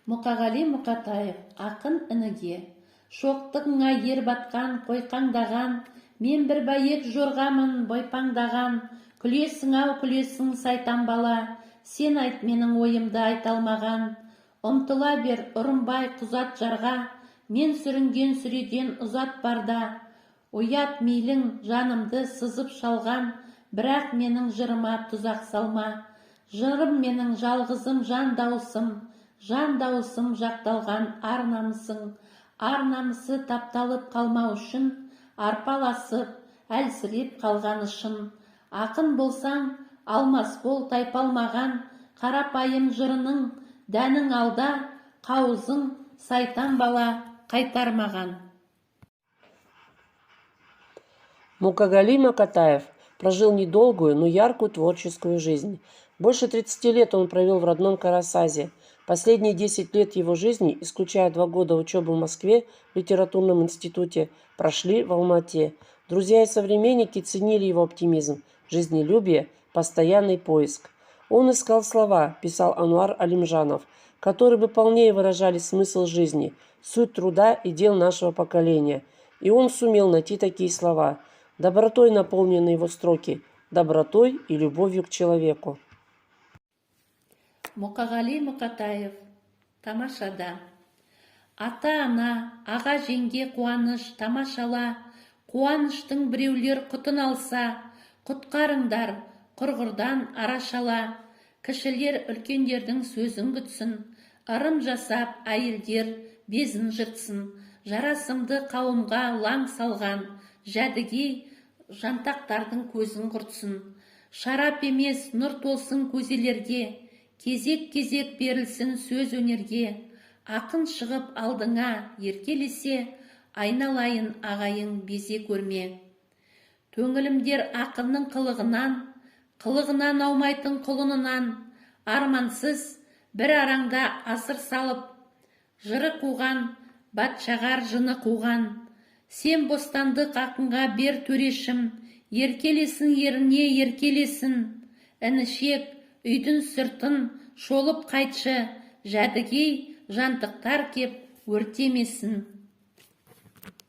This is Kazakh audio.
Мұқағали Мұқатаев, ақын ініге. Шоқтығыңа ер батқан, қойқаңдаған, мен бір бәйек жорғамын бойпаңдаған. Күлесің-ау, күлесің сайтан бала, сен айт менің ойымды айталмаған. Ұмтыла бер, ұрынбай құзат жарға, мен сүрінген сүреден ұзат барда. Оят мейлің жанымды сызып шалған, бірақ менің жырыма тұзақ салма. Жырым менің жалғызым жан дауысым жақталған ар намысың. Ар намысы тапталып қалмау үшін, арпаласып, әлсіреп қалған үшін. Ақын болсаң, алмас бол тайпалмаған, қарапайым жырының дәнің алда, қауызың сайтан бала қайтармаған. Мукагали Макатаев прожил недолгую, но яркую творческую жизнь. Больше 30 лет он провел в родном Карасазе. Последние 10 лет его жизни, исключая 2 года учебы в Москве в литературном институте, прошли в Алмате. Друзья и современники ценили его оптимизм, жизнелюбие, постоянный поиск. Он искал слова, писал Ануар Алимжанов, которые бы полнее выражали смысл жизни, суть труда и дел нашего поколения. И он сумел найти такие слова. Добротой наполнены его строки, добротой и любовью к человеку. Мұқағали Мұқатаев, тамашада. Ата-ана, аға жеңге қуаныш тамашала, қуаныштың біреулер құтын алса, құтқарыңдар құрғырдан арашала. Кішілер үлкендердің сөзін күтсін, ырым жасап әйелдер безін жыртсын. Жарасымды қауымға лаң салған, жәдігей жантақтардың көзін құртсын. Шарап емес нұр толсын көзелерге, кезек-кезек берілсін сөз өнерге. Ақын шығып алдыңа еркелесе, айналайын ағайын безе көрме. Төңілімдер ақынның қылығынан аумайтын құлынынан, армансыз бір араңда асыр салып, жыры қуған, батшағар жыны қуған. Сен бостандық ақынға бер төрешім, еркелесін еріне еркелесін. Інішек үйдің сыртын шолып қайтшы, жәдігей жантықтар кеп өртемесін.